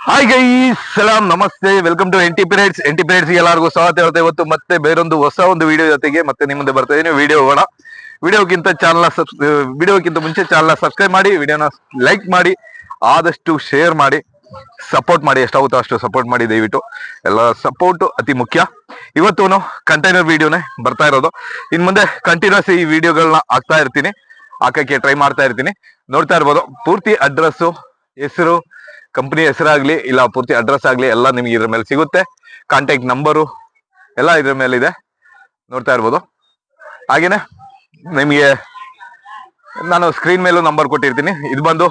Hi guys, ಸಲಾಂ, ನಮಸ್ತೆ, welcome to empty periods ಎಲ್ಲರಿಗೂ ಸ್ವಾಗತ ಹೇಳ್ತಾ ಇವತ್ತು ಮತ್ತೆ ಬೇರೊಂದು ಹೊಸ ಒಂದು ವಿಡಿಯೋ ಜೊತೆಗೆ ಮತ್ತೆ ನಿಮ್ಮ ಮುಂದೆ ಬರ್ತಾ ಇದೀನಿ. ವಿಡಿಯೋಕ್ಕಿಂತ ಮುಂಚೆ ಚಾನಲ್ ಸಬ್ಸ್ಕ್ರೈಬ್ ಮಾಡಿ, ವಿಡಿಯೋನ ಲೈಕ್ ಮಾಡಿ, ಆದಷ್ಟು ಶೇರ್ ಮಾಡಿ, ಸಪೋರ್ಟ್ ಮಾಡಿ, ಎಷ್ಟಾಗುತ್ತೋ ಅಷ್ಟು ಸಪೋರ್ಟ್ ಮಾಡಿ. ದಯವಿಟ್ಟು ಎಲ್ಲ ಸಪೋರ್ಟ್ ಅತಿ ಮುಖ್ಯ. ಇವತ್ತು ಕಂಟೈನರ್ ವಿಡಿಯೋನೇ ಬರ್ತಾ ಇರೋದು. ಇನ್ ಮುಂದೆ ಕಂಟಿನ್ಯೂಸ್ ಈ ವಿಡಿಯೋಗಳನ್ನ ಹಾಕಕ್ಕೆ ಟ್ರೈ ಮಾಡ್ತಾ ಇರ್ತೀನಿ. ನೋಡ್ತಾ ಇರ್ಬೋದು, ಪೂರ್ತಿ ಅಡ್ರೆಸ್, ಹೆಸರು, ಕಂಪನಿ ಹೆಸರಾಗ್ಲಿ ಇಲ್ಲ ಪೂರ್ತಿ ಅಡ್ರೆಸ್ ಆಗ್ಲಿ ಎಲ್ಲ ನಿಮ್ಗೆ ಇದ್ರ ಮೇಲೆ ಸಿಗುತ್ತೆ. ಕಾಂಟ್ಯಾಕ್ಟ್ ನಂಬರು ಎಲ್ಲ ಇದ್ರ ಮೇಲೆ ಇದೆ, ನೋಡ್ತಾ ಇರ್ಬೋದು. ಹಾಗೇನೆ ನಿಮಗೆ ನಾನು ಸ್ಕ್ರೀನ್ ಮೇಲೂ ನಂಬರ್ ಕೊಟ್ಟಿರ್ತೀನಿ. ಇದು ಬಂದು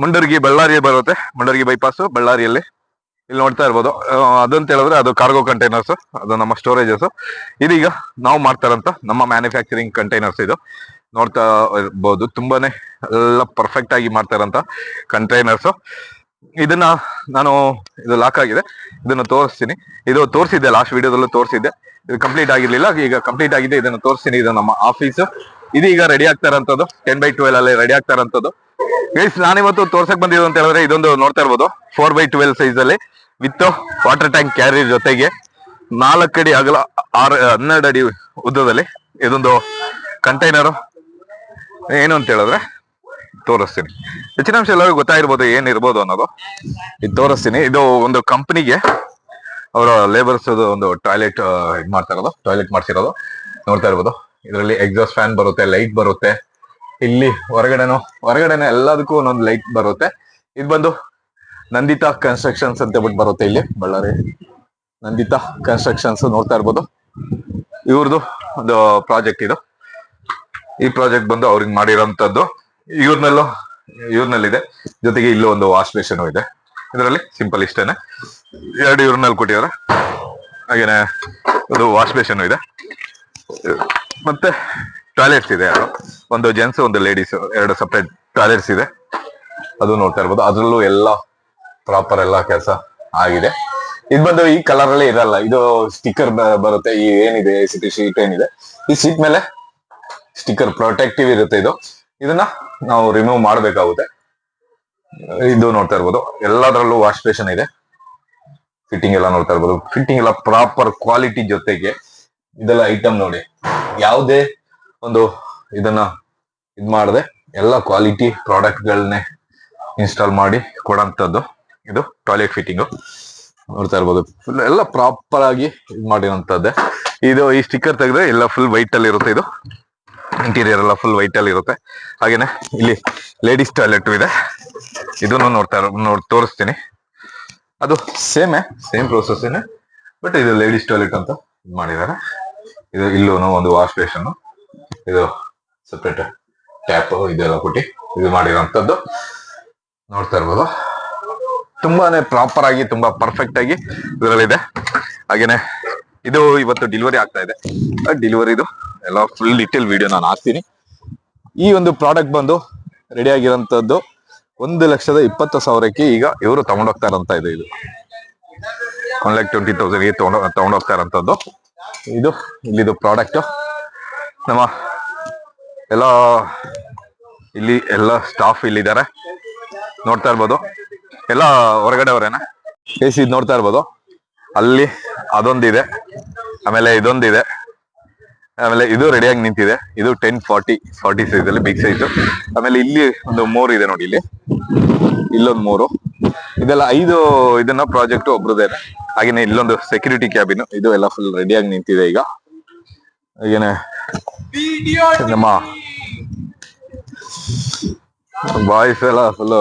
ಮುಂಡರ್ಗಿ, ಬಳ್ಳಾರಿ ಬರುತ್ತೆ. ಮುಂಡರ್ಗಿ ಬೈಪಾಸ್, ಬಳ್ಳಾರಿಯಲ್ಲಿ. ಇಲ್ಲಿ ನೋಡ್ತಾ ಇರ್ಬೋದು, ಅದಂತ ಹೇಳಿದ್ರೆ ಅದು ಕಾರ್ಗೋ ಕಂಟೈನರ್ಸ್, ಅದು ನಮ್ಮ ಸ್ಟೋರೇಜಸ್. ಇದೀಗ ನಾವು ಮಾಡ್ತಾರಂತ ನಮ್ಮ ಮ್ಯಾನುಫ್ಯಾಕ್ಚರಿಂಗ್ ಕಂಟೈನರ್ಸ್. ಇದು ನೋಡ್ತಾ ಇರ್ಬೋದು, ತುಂಬಾನೇ ಎಲ್ಲ ಪರ್ಫೆಕ್ಟ್ ಆಗಿ ಮಾಡ್ತಾರಂತ ಕಂಟೈನರ್ಸ್. ಇದನ್ನ ನಾನು, ಇದು ಲಾಕ್ ಆಗಿದೆ, ಇದನ್ನ ತೋರಿಸ್ತೀನಿ. ಇದು ತೋರಿಸಿದ್ದೆ, ಲಾಸ್ಟ್ ವಿಡಿಯೋದಲ್ಲೂ ತೋರಿಸಿದ್ದೆ. ಇದು ಕಂಪ್ಲೀಟ್ ಆಗಿರ್ಲಿಲ್ಲ, ಈಗ ಕಂಪ್ಲೀಟ್ ಆಗಿದೆ. ಇದನ್ನ ತೋರಿಸ್ತೀನಿ. ಇದು ನಮ್ಮ ಆಫೀಸ್. ಇದೀಗ ರೆಡಿ ಆಗ್ತಾರಂತದ್ದು, 10x12 ಅಲ್ಲಿ ರೆಡಿ ಆಗ್ತಾರಂತದ್ದು. ಗೈಸ್, ನಾನಿವತ್ತು ತೋರ್ಸಕ್ ಬಂದಿದ್ದು ಅಂತ ಹೇಳಿದ್ರೆ, ಇದೊಂದು ನೋಡ್ತಾ ಇರ್ಬೋದು, 4x12 ಸೈಜ್ ಅಲ್ಲಿ ವಿತ್ ವಾಟರ್ ಟ್ಯಾಂಕ್ ಕ್ಯಾರಿಯರ್ ಜೊತೆಗೆ 4 ಅಡಿ ಅಗಲ, 12 ಅಡಿ ಉದ್ದದಲ್ಲಿ ಇದೊಂದು ಕಂಟೈನರ್. ಏನು ಅಂತ ಹೇಳಿದ್ರೆ ತೋರಿಸ್ತೀನಿ. ಹೆಚ್ಚಿನ ಅಂಶ ಎಲ್ಲರಿಗೂ ಗೊತ್ತಾಗಿರ್ಬೋದು ಏನಿರ್ಬೋದು ಅನ್ನೋದು. ಇದು ತೋರಿಸ್ತೀನಿ. ಇದು ಒಂದು ಕಂಪನಿಗೆ ಅವರ ಲೇಬರ್ಸ್ ಒಂದು ಟಾಯ್ಲೆಟ್ ಇದು ಮಾಡ್ತಾ ಇರೋದು, ಟಾಯ್ಲೆಟ್ ಮಾಡ್ಸಿರೋದು. ನೋಡ್ತಾ ಇರ್ಬೋದು, ಇದರಲ್ಲಿ ಎಕ್ಸಾಸ್ಟ್ ಫ್ಯಾನ್ ಬರುತ್ತೆ, ಲೈಟ್ ಬರುತ್ತೆ. ಇಲ್ಲಿ ಹೊರಗಡೆನೆ ಎಲ್ಲದಕ್ಕೂ ಒಂದೊಂದು ಲೈಟ್ ಬರುತ್ತೆ. ಇದು ಬಂದು ನಂದಿತಾ ಕನ್ಸ್ಟ್ರಕ್ಷನ್ಸ್ ಅಂತ ಬಿಟ್ಟು ಬರುತ್ತೆ ಇಲ್ಲಿ ಬಳ್ಳಾರಿ. ನಂದಿತಾ ಕನ್ಸ್ಟ್ರಕ್ಷನ್ಸ್ ನೋಡ್ತಾ ಇರ್ಬೋದು, ಇವ್ರದ್ದು ಒಂದು ಪ್ರಾಜೆಕ್ಟ್ ಇದು. ಈ ಪ್ರಾಜೆಕ್ಟ್ ಬಂದು ಅವ್ರಿಗೆ ಮಾಡಿರೋಂಥದ್ದು. ಇವ್ರನಲ್ಲಿದೆ, ಜೊತೆಗೆ ಇಲ್ಲೂ ಒಂದು ವಾಶ್ ಬೇಸಿನ್ ಇದೆ. ಇದರಲ್ಲಿ ಸಿಂಪಲ್ ಇಷ್ಟೇನೆ, 2 ಇವ್ರನಲ್ಲಿ ಕೊಟ್ಟಿದ್ದಾರೆ. ಹಾಗೇನೆ ಒಂದು ವಾಶ್ ಬೇಸಿನ್ ಇದೆ, ಮತ್ತೆ ಟಾಯ್ಲೆಟ್ಸ್ ಇದೆ. ಒಂದು ಜೆಂಟ್ಸ್, ಒಂದು ಲೇಡೀಸ್, 2 ಸಪ್ರೇಟ್ ಟಾಯ್ಲೆಟ್ಸ್ ಇದೆ. ಅದು ನೋಡ್ತಾ ಇರ್ಬೋದು. ಅದ್ರಲ್ಲೂ ಎಲ್ಲ ಪ್ರಾಪರ್ ಎಲ್ಲ ಕೆಲಸ ಆಗಿದೆ. ಇದು ಬಂದು ಈ ಕಲರ್ ಅಲ್ಲೇ ಇರಲ್ಲ, ಇದು ಸ್ಟಿಕ್ಕರ್ ಬರುತ್ತೆ. ಈ ಏನಿದೆ ಶೀಟ್ ಏನಿದೆ, ಈ ಶೀಟ್ ಮೇಲೆ ಸ್ಟಿಕ್ಕರ್ ಪ್ರೊಟೆಕ್ಟಿವ್ ಇರುತ್ತೆ. ಇದನ್ನ ನಾವು ರಿಮೂವ್ ಮಾಡಬೇಕಾಗುತ್ತೆ. ಇದು ನೋಡ್ತಾ ಇರ್ಬೋದು, ಎಲ್ಲದರಲ್ಲೂ ವಾಶ್ ಬೇಸಿನ್ ಇದೆ. ಫಿಟ್ಟಿಂಗ್ ಎಲ್ಲ ನೋಡ್ತಾ ಇರ್ಬೋದು, ಫಿಟ್ಟಿಂಗ್ ಎಲ್ಲ ಪ್ರಾಪರ್ ಕ್ವಾಲಿಟಿ. ಜೊತೆಗೆ ಇದೆಲ್ಲ ಐಟಮ್ ನೋಡಿ, ಯಾವುದೇ ಒಂದು ಇದನ್ನ ಮಾಡದೆ ಎಲ್ಲ ಕ್ವಾಲಿಟಿ ಪ್ರಾಡಕ್ಟ್ ಗಳನ್ನೇ ಇನ್ಸ್ಟಾಲ್ ಮಾಡಿ ಕೊಡಂತದ್ದು. ಇದು ಟಾಯ್ಲೆಟ್ ಫಿಟ್ಟಿಂಗು ನೋಡ್ತಾ ಇರ್ಬೋದು, ಫುಲ್ ಎಲ್ಲ ಪ್ರಾಪರ್ ಆಗಿ ಇದು ಮಾಡಿರೋಂಥದ್ದೇ. ಈ ಸ್ಟಿಕ್ಕರ್ ತೆಗೆದ್ರೆ ಎಲ್ಲ ಫುಲ್ ವೈಟ್ ಅಲ್ಲಿ ಇರುತ್ತೆ. ಇದು ಇಂಟೀರಿಯರ್ ಎಲ್ಲ ಫುಲ್ ವೈಟ್ ಅಲ್ಲಿ ಇರುತ್ತೆ. ಹಾಗೇನೆ ಇಲ್ಲಿ ಲೇಡೀಸ್ ಟಾಯ್ಲೆಟ್ ಇದೆ, ಇದನ್ನು ತೋರಿಸ್ತೀನಿ. ಅದು ಸೇಮ್ ಪ್ರೋಸೆಸ್, ಬಟ್ ಇದು ಲೇಡೀಸ್ ಟಾಯ್ಲೆಟ್ ಅಂತ ಮಾಡಿದ್ದಾರೆ. ಇದು ಇಲ್ಲೂ ಒಂದು ವಾಶ್ ಬೇಸಿನ್, ಇದು ಸಪ್ರೇಟ್ ಟ್ಯಾಪ್, ಇದೆಲ್ಲ ಕೊಟ್ಟು ಇದು ಮಾಡಿರೋಂಥದ್ದು ನೋಡ್ತಾ ಇರ್ಬೋದು. ತುಂಬಾನೇ ಪ್ರಾಪರ್ ಆಗಿ, ತುಂಬಾ ಪರ್ಫೆಕ್ಟ್ ಆಗಿ ಇದರಲ್ಲಿದೆ. ಹಾಗೇನೆ ಇದು ಇವತ್ತು ಡೆಲಿವರಿ ಆಗ್ತಾ ಇದೆ. ಡೆಲಿವರಿದು ಎಲ್ಲ ಫುಲ್ ಡೀಟೇಲ್ ವಿಡಿಯೋ ನಾನು ಹಾಕ್ತೀನಿ. ಈ ಒಂದು ಪ್ರಾಡಕ್ಟ್ ಬಂದು ರೆಡಿ ಆಗಿರೋಂಥದ್ದು 1,20,000ಕ್ಕೆ ಈಗ ಇವರು ತಗೊಂಡೋಗ್ತಾ ಇರೋಂತ ಇದು 1,20,000ಗೆ ತಗೊಂಡೋಗ್ತಾ ಇರೋಂಥದ್ದು. ಇಲ್ಲಿದು ಪ್ರಾಡಕ್ಟ್. ನಮ್ಮ ಇಲ್ಲಿ ಎಲ್ಲ ಸ್ಟಾಫ್ ಇಲ್ಲಿದ್ದಾರೆ, ನೋಡ್ತಾ ಇರ್ಬೋದು. ಎಲ್ಲ ಹೊರಗಡೆ ಅವರೇನ ಇದು ನೋಡ್ತಾ ಇರ್ಬೋದು. ಅಲ್ಲಿ ಅದೊಂದಿದೆ, ಆಮೇಲೆ ಇದೊಂದಿದೆ, ಆಮೇಲೆ ಇದು ರೆಡಿಯಾಗಿ ನಿಂತಿದೆ. ಇದು 10-40 ಸೈಜ್ ಅಲ್ಲಿ, ಬಿಗ್ ಸೈಜ್. ಆಮೇಲೆ ಇಲ್ಲಿ ಒಂದು 3 ಇದೆ ನೋಡಿ, ಇಲ್ಲೊಂದು 3. ಇದೆಲ್ಲ 5 ಇದನ್ನ ಪ್ರಾಜೆಕ್ಟ್ ಒಬ್ರದೇ. ಹಾಗೇನೆ ಇಲ್ಲೊಂದು ಸೆಕ್ಯೂರಿಟಿ ಕ್ಯಾಬಿನ್, ಇದು ಎಲ್ಲ ಫುಲ್ ರೆಡಿಯಾಗಿ ನಿಂತಿದೆ ಈಗ. ಹಾಗೇನೆ ನಮ್ಮ ಬಾಯ್ಸ್ ಎಲ್ಲ ಫುಲ್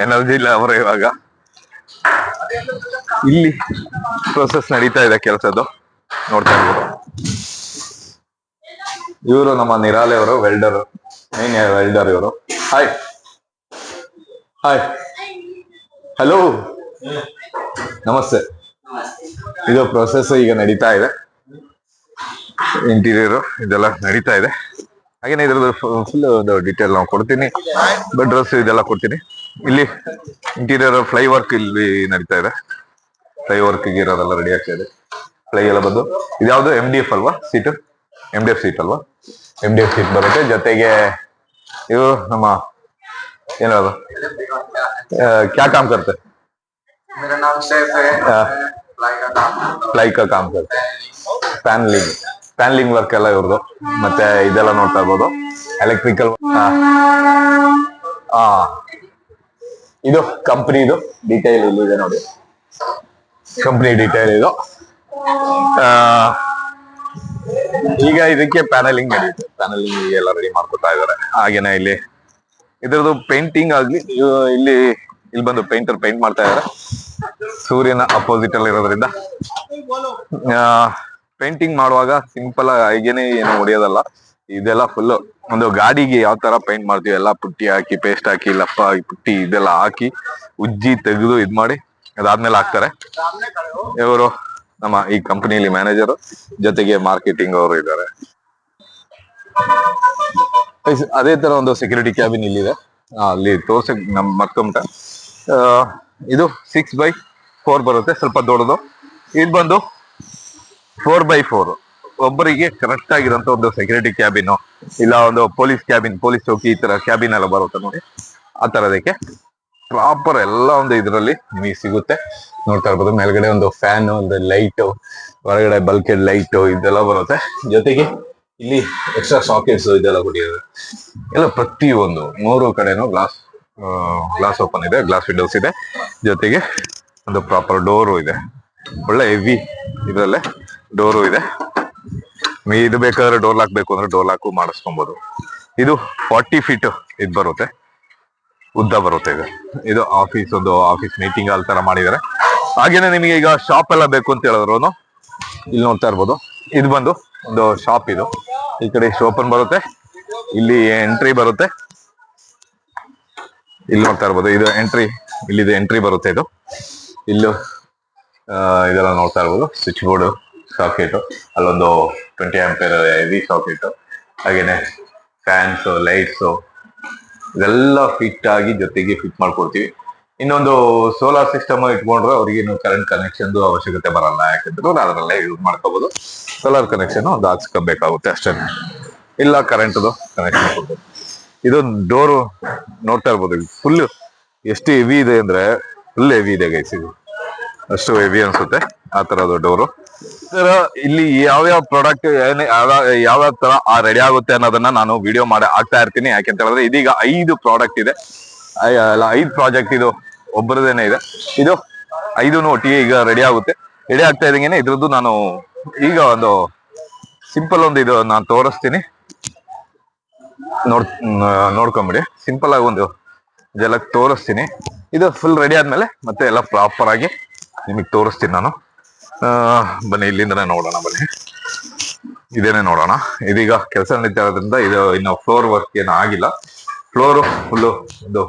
ಎನರ್ಜಿ ಇಲ್ಲ ಅವರು. ಇವಾಗ ಇಲ್ಲಿ ಪ್ರೊಸೆಸ್ ನಡೀತಾ ಇದೆ ಕೆಲಸದ್ದು, ನೋಡ್ತಾ ಇರ್ಬೋದು. ಇವರು ನಮ್ಮ ನಿರಾಲೆ ಅವರು, ವೆಲ್ಡರ್, ಮೇನ್ ವೆಲ್ಡರ್ ಇವರು. ಹಾಯ್ ಹಲೋ, ನಮಸ್ತೆ. ಇದು ಪ್ರೊಸೆಸ್ ಈಗ ನಡೀತಾ ಇದೆ, ಇಂಟೀರಿಯರ್ ಇದೆಲ್ಲ ನಡೀತಾ ಇದೆ. ಹಾಗೇನೆ ಇದ್ರದ್ದು ಫುಲ್ ಒಂದು ಡೀಟೇಲ್ ನಾವು ಕೊಡ್ತೀನಿ, ಡ್ರೆಸ್ ಇದೆಲ್ಲ ಕೊಡ್ತೀನಿ. ಇಲ್ಲಿ ಇಂಟೀರಿಯರ್ ಫ್ಲೈ ವರ್ಕ್ ಇಲ್ಲಿ ನಡೀತಾ ಇದೆ. ಫ್ಲೈ ವರ್ಕ್ ಇರೋದೆಲ್ಲ ರೆಡಿ ಆಗ್ತಾ ಇದೆ. ಫ್ಲೈ ಎಲ್ಲ ಬಂದು ಇದ್ಯಾವುದು MDF ಅಲ್ವಾ ಸೀಟ್, MDF ಸೀಟ್ ಅಲ್ವಾ, MDF ಸೀಟ್ ಬರುತ್ತೆ. ಜೊತೆಗೆ ಇವು ನಮ್ಮ ಏನದು ಕ್ಯಾ ಕಾಮ್ ಕರ್ತೆ मेरा नाम सैफ है। ಪ್ಲೈ ಕಾ ಕಾಮ್ ಕರ್ತೆ ಪ್ಯಾನ್ಲಿಂಗ್ ವರ್ಕ್ ಎಲ್ಲ ಇವ್ರದ್ದು. ಮತ್ತೆ ಇದೆಲ್ಲ ನೋಡ್ತಾ ಇರ್ಬೋದು ಎಲೆಕ್ಟ್ರಿಕಲ್. ಇದು ಕಂಪ್ನಿದು ಡೀಟೇಲ್ ಇಲ್ಲಿದೆ ನೋಡಿ, ಕಂಪ್ನಿ ಡೀಟೇಲ್ ಇದು. ಆ, ಈಗ ಇದಕ್ಕೆ ಪ್ಯಾನಲಿಂಗ್ ನಡೆಯುತ್ತೆ, ಪ್ಯಾನಲಿಂಗ್ ಎಲ್ಲ ರೆಡಿ ಮಾಡ್ಕೊತಾ ಇದಾರೆ. ಹಾಗೇನೆ ಇಲ್ಲಿ ಇದ್ರದ್ದು ಪೇಂಟಿಂಗ್ ಆಗ್ಲಿ, ಇಲ್ಲಿ ಬಂದು ಪೇಂಟರ್ ಪೇಂಟ್ ಮಾಡ್ತಾ ಇದಾರೆ. ಸೂರ್ಯನ ಅಪೋಸಿಟ್ ಅಲ್ಲಿ ಇರೋದ್ರಿಂದ ಪೇಂಟಿಂಗ್ ಮಾಡುವಾಗ ಸಿಂಪಲ್ ಆಗೇನೆ ಏನು ಹೊಡಿಯೋದಲ್ಲ. ಇದೆಲ್ಲ ಫುಲ್ ಒಂದು ಗಾಡಿಗೆ ಯಾವ ತರ ಪೇಂಟ್ ಮಾಡ್ತೀವಿ, ಎಲ್ಲ ಪುಟ್ಟಿ ಹಾಕಿ, ಪೇಸ್ಟ್ ಹಾಕಿ, ಲಪ್ಪ ಪುಟ್ಟಿ ಇದೆಲ್ಲ ಹಾಕಿ ಉಜ್ಜಿ ತೆಗೆದು ಇದ್ ಮಾಡಿ ಅದಾದ್ಮೇಲೆ ಹಾಕ್ತಾರೆ. ಇವರು ನಮ್ಮ ಈ ಕಂಪನಿಯಲ್ಲಿ ಮ್ಯಾನೇಜರ್, ಜೊತೆಗೆ ಮಾರ್ಕೆಟಿಂಗ್ ಅವರು ಇದ್ದಾರೆ. ಅದೇ ತರ ಒಂದು ಸೆಕ್ಯೂರಿಟಿ ಕ್ಯಾಬಿನ್ ಇಲ್ಲಿದೆ, ಅಲ್ಲಿ ತೋರ್ಸಕ್ ನಮ್ ಮತ್ತೊಂಟ. ಇದು 6x4 ಬರುತ್ತೆ, ಸ್ವಲ್ಪ ದೊಡ್ಡದು. ಇದು ಬಂದು 4x4 ಒಬ್ಬರಿಗೆ ಕರೆಕ್ಟ್ ಆಗಿರೋಂತ ಒಂದು ಸೆಕ್ಯೂರಿಟಿ ಕ್ಯಾಬಿನ್, ಇಲ್ಲ ಒಂದು ಪೊಲೀಸ್ ಕ್ಯಾಬಿನ್, ಪೊಲೀಸ್ ಚೌಕಿ ಈ ತರ ಕ್ಯಾಬಿನ್ ಎಲ್ಲ ಬರುತ್ತೆ ನೋಡಿ, ಆ ತರದಕ್ಕೆ ಪ್ರಾಪರ್ ಎಲ್ಲ ಒಂದು ಇದರಲ್ಲಿ ನಿಮಗೆ ಸಿಗುತ್ತೆ. ನೋಡ್ತಾ ಇರ್ಬೋದು ಮೇಲ್ಗಡೆ ಒಂದು ಫ್ಯಾನ್, ಒಂದು ಲೈಟ್, ಹೊರಗಡೆ ಬಲ್ಕೆಡ್ ಲೈಟ್ ಇದೆಲ್ಲ ಬರುತ್ತೆ. ಜೊತೆಗೆ ಇಲ್ಲಿ ಎಕ್ಸ್ಟ್ರಾ ಸಾಕೆಟ್ಸ್ ಇದೆಲ್ಲ ಕೊಟ್ಟಿದ್ದಾರೆ. ಎಲ್ಲ ಪ್ರತಿಯೊಂದು 3 ಕಡೆನೂ ಗ್ಲಾಸ್ ಓಪನ್ ಇದೆ, ಗ್ಲಾಸ್ ವಿಂಡೋಸ್ ಇದೆ. ಜೊತೆಗೆ ಒಂದು ಪ್ರಾಪರ್ ಡೋರು ಇದೆ, ಒಳ್ಳೆ ಹೆವಿ ಇದ್ರಲ್ಲೇ ಡೋರು ಇದೆ. ಇದು ಬೇಕಾದ್ರೆ ಡೋರ್ ಲಾಕ್ ಬೇಕು ಅಂದ್ರೆ ಡೋರ್ ಲಾಕು ಮಾಡಿಸ್ಕೊಬಹುದು. ಇದು 40 ಫೀಟ್ ಇದು ಬರುತ್ತೆ, ಉದ್ದ ಬರುತ್ತೆ. ಇದು ಆಫೀಸ್ ಮೀಟಿಂಗ್ ಹಾಲ್ ತರ ಮಾಡಿದ್ದಾರೆ. ಹಾಗೇನೆ ನಿಮಗೆ ಈಗ ಶಾಪ್ ಎಲ್ಲ ಬೇಕು ಅಂತ ಹೇಳಿದ್ರು ಇಲ್ಲಿ ನೋಡ್ತಾ ಇರ್ಬೋದು. ಇದು ಬಂದು ಒಂದು ಶಾಪ್, ಇದು ಈ ಕಡೆ ಓಪನ್ ಬರುತ್ತೆ, ಇಲ್ಲಿ ಎಂಟ್ರಿ ಬರುತ್ತೆ. ಇಲ್ಲಿ ನೋಡ್ತಾ ಇರ್ಬೋದು, ಇದು ಎಂಟ್ರಿ, ಇಲ್ಲಿದೆ ಎಂಟ್ರಿ ಬರುತ್ತೆ. ಇದು ಇಲ್ಲೂ ಇದೆಲ್ಲ ನೋಡ್ತಾ ಇರ್ಬೋದು, ಸ್ವಿಚ್ ಬೋರ್ಡ್, ಸಾಕೆಟ್, ಅಲ್ಲೊಂದು 20 ಆಂಪಿಯರ್ ಹೆವಿ ಸಾಕೆಟ್, ಹಾಗೇನೆ ಫ್ಯಾನ್ಸ್, ಲೈಟ್ಸ್ ಇದೆಲ್ಲ ಫಿಟ್ ಆಗಿ ಜೊತೆಗೆ ಫಿಟ್ ಮಾಡ್ಕೊಡ್ತೀವಿ. ಇನ್ನೊಂದು ಸೋಲಾರ್ ಸಿಸ್ಟಮ್ ಇಟ್ಕೊಂಡ್ರೆ ಅವ್ರಿಗೆ ಕರೆಂಟ್ ಕನೆಕ್ಷನ್ ಅವಶ್ಯಕತೆ ಬರಲ್ಲ, ಯಾಕಂದ್ರೆ ಅದರಲ್ಲೇ ಯೂಸ್ ಮಾಡ್ಕೋಬಹುದು. ಸೋಲಾರ್ ಕನೆಕ್ಷನ್ ಒಂದು ಹಾಕ್ಸ್ಕೋಬೇಕಾಗುತ್ತೆ ಅಷ್ಟೇ, ಇಲ್ಲ ಕರೆಂಟ್ ಕನೆಕ್ಷನ್ ಕೊಡ್ಬೋದು. ಇದು ಡೋರು ನೋಡ್ತಾ ಇರ್ಬೋದು, ಫುಲ್ ಎಷ್ಟು ಹೆವಿ ಇದೆ ಅಂದ್ರೆ ಫುಲ್ ಹೆವಿ ಇದೆ ಗೈಸ್, ಇದು ಅಷ್ಟು ಹೆವಿ ಅನ್ಸುತ್ತೆ ಆ ತರದ ಡೋರು. ಇಲ್ಲಿ ಯಾವ್ಯಾವ ಪ್ರಾಡಕ್ಟ್ ಯಾವ ತರ ರೆಡಿ ಆಗುತ್ತೆ ಅನ್ನೋದನ್ನ ನಾನು ವಿಡಿಯೋ ಮಾಡಿ ಆಗ್ತಾ ಇರ್ತೀನಿ. ಯಾಕೆಂತ ಹೇಳಿದ್ರೆ ಇದೀಗ 5 ಪ್ರಾಡಕ್ಟ್ ಇದೆ, 5 ಪ್ರಾಜೆಕ್ಟ್ ಇದು ಒಬ್ಬರದೇನೆ ಇದೆ. ಇದು 5 ಒಟ್ಟಿಗೆ ಈಗ ರೆಡಿ ಆಗುತ್ತೆ. ರೆಡಿ ಆಗ್ತಾ ಇದ್ದಂಗೆನೆ ಇದ್ರದ್ದು ನಾನು ಈಗ ಒಂದು ಸಿಂಪಲ್ ಒಂದು ಇದು ನಾನು ತೋರಿಸ್ತೀನಿ, ನೋಡ್ಕೊಂಬಿಡಿ. ಸಿಂಪಲ್ ಆಗಿ ಒಂದು ಜಲಕ್ ತೋರಿಸ್ತೀನಿ. ಇದು ಫುಲ್ ರೆಡಿ ಆದ್ಮೇಲೆ ಮತ್ತೆ ಎಲ್ಲ ಪ್ರಾಪರ್ ಆಗಿ ನಿಮಗೆ ತೋರಿಸ್ತೀನಿ ನಾನು. ಬನ್ನಿ ಇಲ್ಲಿಂದನೇ ನೋಡೋಣ, ಬನ್ನಿ ಇದೇನೆ ನೋಡೋಣ. ಇದೀಗ ಕೆಲಸ ನಡೀತಾ ಇರೋದ್ರಿಂದ ಇದು ಇನ್ನು ಫ್ಲೋರ್ ವರ್ಕ್ ಏನು ಆಗಿಲ್ಲ. ಫ್ಲೋರ್ ಫುಲ್ಲು ಒಂದು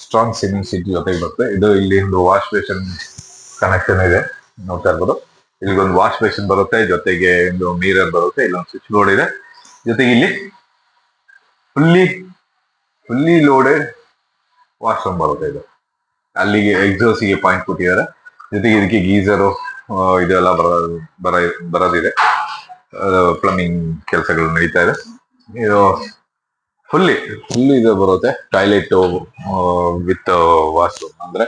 ಸ್ಟ್ರಾಂಗ್ ಸಿಮೆಂಟ್ ಶೀಟ್ ಜೊತೆಗೆ ಬರುತ್ತೆ. ಇದು ಇಲ್ಲಿ ಒಂದು ವಾಶ್ ಬೇಸಿನ್ ಕನೆಕ್ಷನ್ ಇದೆ, ನೋಡ್ತಾ ಇರ್ಬೋದು. ಇಲ್ಲಿಗೊಂದು ವಾಶ್ ಬೇಸಿನ್ ಬರುತ್ತೆ, ಜೊತೆಗೆ ಒಂದು ಮಿರರ್ ಬರುತ್ತೆ, ಇಲ್ಲೊಂದು ಸ್ವಿಚ್ ಬೋರ್ಡ್ ಇದೆ. ಜೊತೆಗೆ ಇಲ್ಲಿ ಫುಲ್ಲಿ ಲೋಡೆಡ್ ವಾಶ್ರೂಮ್ ಬರುತ್ತೆ. ಇದು ಅಲ್ಲಿಗೆ ಎಕ್ಸಾಸ್ಟಿಗೆ ಪಾಯಿಂಟ್ ಕೊಟ್ಟಿದ್ದಾರೆ. ಜೊತೆಗೆ ಇದಕ್ಕೆ ಗೀಸರು ಇದೆಲ್ಲ ಬರೋದಿದೆ, ಪ್ಲಂಬಿಂಗ್ ಕೆಲಸಗಳು ನಡೀತಾ ಇದೆ. ಇದು ಫುಲ್ಲಿ ಇದು ಬರುತ್ತೆ. ಟಾಯ್ಲೆಟ್ ವಿತ್ ವಾಶ್ರೂಮ್, ಅಂದ್ರೆ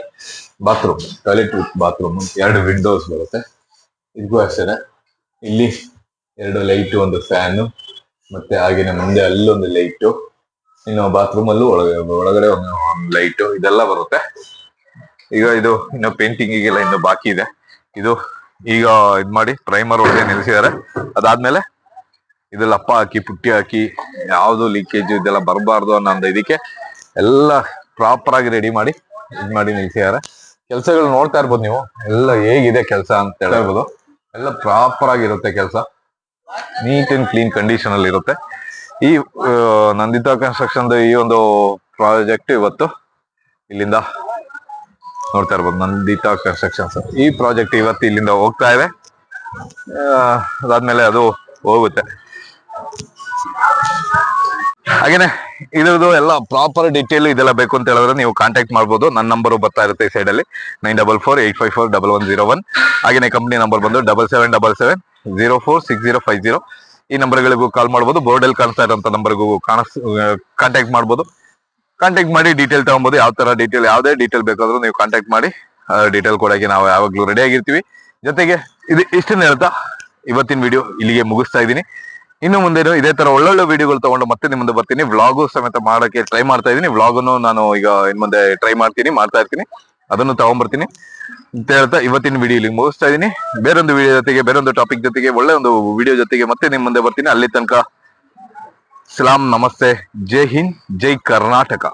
bathroom, toilet with bathroom, 2 Windows ಬರುತ್ತೆ. ಇದಕ್ಕೂ ಅಷ್ಟೇ, ಇಲ್ಲಿ 2 ಲೈಟು, ಒಂದು ಫ್ಯಾನು, ಮತ್ತೆ ಹಾಗೇನೆ ಮುಂದೆ ಅಲ್ಲೊಂದು ಲೈಟು, ಇನ್ನು ಬಾತ್ರೂಮ್ ಅಲ್ಲೂ ಒಳಗಡೆ ಒಂದು ಲೈಟು, ಇದೆಲ್ಲ ಬರುತ್ತೆ. ಈಗ ಇದು ಇನ್ನು ಪೇಂಟಿಂಗಿಗೆಲ್ಲ ಇನ್ನು ಬಾಕಿ ಇದೆ. ಇದು ಈಗ ಇದ್ ಮಾಡಿ ಪ್ರೈಮರ್ ಒಳಗೆ ನಿಲ್ಸಿದ್ದಾರೆ. ಅದಾದ್ಮೇಲೆ ಇದು ಲಪ್ಪ ಹಾಕಿ, ಪುಟ್ಟಿ ಹಾಕಿ, ಯಾವ್ದು ಲೀಕೇಜ್ ಇದೆಲ್ಲ ಬರಬಾರ್ದು ಅನ್ನೋ ಇದಕ್ಕೆ ಎಲ್ಲ ಪ್ರಾಪರ್ ಆಗಿ ರೆಡಿ ಮಾಡಿ ನಿಲ್ಸಿದ್ದಾರೆ. ಕೆಲ್ಸಗಳು ನೋಡ್ತಾ ಇರ್ಬೋದು ನೀವು, ಎಲ್ಲ ಹೇಗಿದೆ ಕೆಲಸ ಅಂತ ಹೇಳ್ಬೋದು. ಎಲ್ಲ ಪ್ರಾಪರ್ ಆಗಿರುತ್ತೆ ಕೆಲಸ, ನೀಟ್ ಅಂಡ್ ಕ್ಲೀನ್ ಕಂಡೀಷನ್ ಅಲ್ಲಿ ಇರುತ್ತೆ. ಈ ನಂದಿತಾ ಕನ್ಸ್ಟ್ರಕ್ಷನ್ ಈ ಒಂದು ಪ್ರಾಜೆಕ್ಟ್ ಇವತ್ತು ಇಲ್ಲಿಂದ ನೋಡ್ತಾ ಇರ್ಬೋದು, ನಂದಿತಾ ಕನ್ಸ್ಟ್ರಕ್ಷನ್ಸ್ ಈ ಪ್ರಾಜೆಕ್ಟ್ ಇವತ್ತು ಇಲ್ಲಿಂದ ಹೋಗ್ತಾ ಇದೆ. ಅದಾದ್ಮೇಲೆ ಅದು ಹೋಗುತ್ತೆ. ಹಾಗೇನೆ ಇದ್ರದ್ದು ಎಲ್ಲ ಪ್ರಾಪರ್ ಡೀಟೇಲ್ ಇದೆಲ್ಲ ಬೇಕು ಅಂತ ಹೇಳಿದ್ರೆ ನೀವು ಕಾಂಟ್ಯಾಕ್ಟ್ ಮಾಡ್ಬೋದು. ನನ್ನ ನಂಬರ್ ಬರ್ತಾ ಇರುತ್ತೆ ಈ ಸೈಡ್ ಅಲ್ಲಿ, 9448541101. ಹಾಗೇನೆ ಕಂಪ್ನಿ ನಂಬರ್ ಬಂದು 7777046050. ಈ ನಂಬರ್ಗಳಿಗೂ ಕಾಲ್ ಮಾಡ್ಬೋದು. ಬೋರ್ಡಲ್ಲಿ ಕಾಣಿಸ್ತಾ ಇರೋಂಥ ನಂಬರ್ಗೂ ಕಾಂಟ್ಯಾಕ್ಟ್ ಮಾಡ್ಬೋದು. ಕಾಂಟ್ಯಾಕ್ಟ್ ಮಾಡಿ ಡೀಟೇಲ್ ತಗೊಬೋದು. ಯಾವ ತರ ಡೀಟೇಲ್, ಯಾವುದೇ ಡೀಟೇಲ್ ಬೇಕಾದ್ರೂ ನೀವು ಕಾಂಟ್ಯಾಕ್ಟ್ ಮಾಡಿ ಡೀಟೇಲ್ ಕೊಡೋಕೆ ನಾವು ಯಾವಾಗ್ಲೂ ರೆಡಿ ಆಗಿರ್ತೀವಿ. ಜೊತೆಗೆ ಇಷ್ಟನ್ನ ಹೇಳ್ತಾ ಇವತ್ತಿನ ವಿಡಿಯೋ ಇಲ್ಲಿಗೆ ಮುಗಿಸ್ತಾ ಇದ್ದೀನಿ. ಇನ್ನು ಮುಂದೇನು ಇದೇ ತರ ಒಳ್ಳೊಳ್ಳೆ ವಿಡಿಯೋಗಳು ತಗೊಂಡು ಮತ್ತೆ ನಿಮ್ಮ ಮುಂದೆ ಬರ್ತೀನಿ. ವ್ಲಾಗು ಸಮೇತ ಮಾಡಕ್ಕೆ ಟ್ರೈ ಮಾಡ್ತಾ ಇದ್ದೀನಿ. ವ್ಲಾಗನ್ನು ನಾನು ಈಗ ಇನ್ ಮುಂದೆ ಮಾಡ್ತಾ ಇರ್ತೀನಿ, ಅದನ್ನು ತಗೊಂಡ್ಬರ್ತೀನಿ ಅಂತ ಹೇಳ್ತಾ ಇವತ್ತಿನ ವಿಡಿಯೋ ಇಲ್ಲಿಗೆ ಮುಗಿಸ್ತಾ ಇದ್ದೀನಿ. ಬೇರೊಂದು ವಿಡಿಯೋ ಜೊತೆಗೆ, ಬೇರೊಂದು ಟಾಪಿಕ್ ಜೊತೆಗೆ, ಒಳ್ಳೆ ಒಂದು ವಿಡಿಯೋ ಜೊತೆಗೆ ಮತ್ತೆ ನಿಮ್ ಮುಂದೆ ಬರ್ತೀನಿ. ಅಲ್ಲಿ ತನಕ ಸಲಾಂ, ನಮಸ್ತೆ, ಜೈ ಹಿಂದ್, ಜೈ ಕರ್ನಾಟಕ.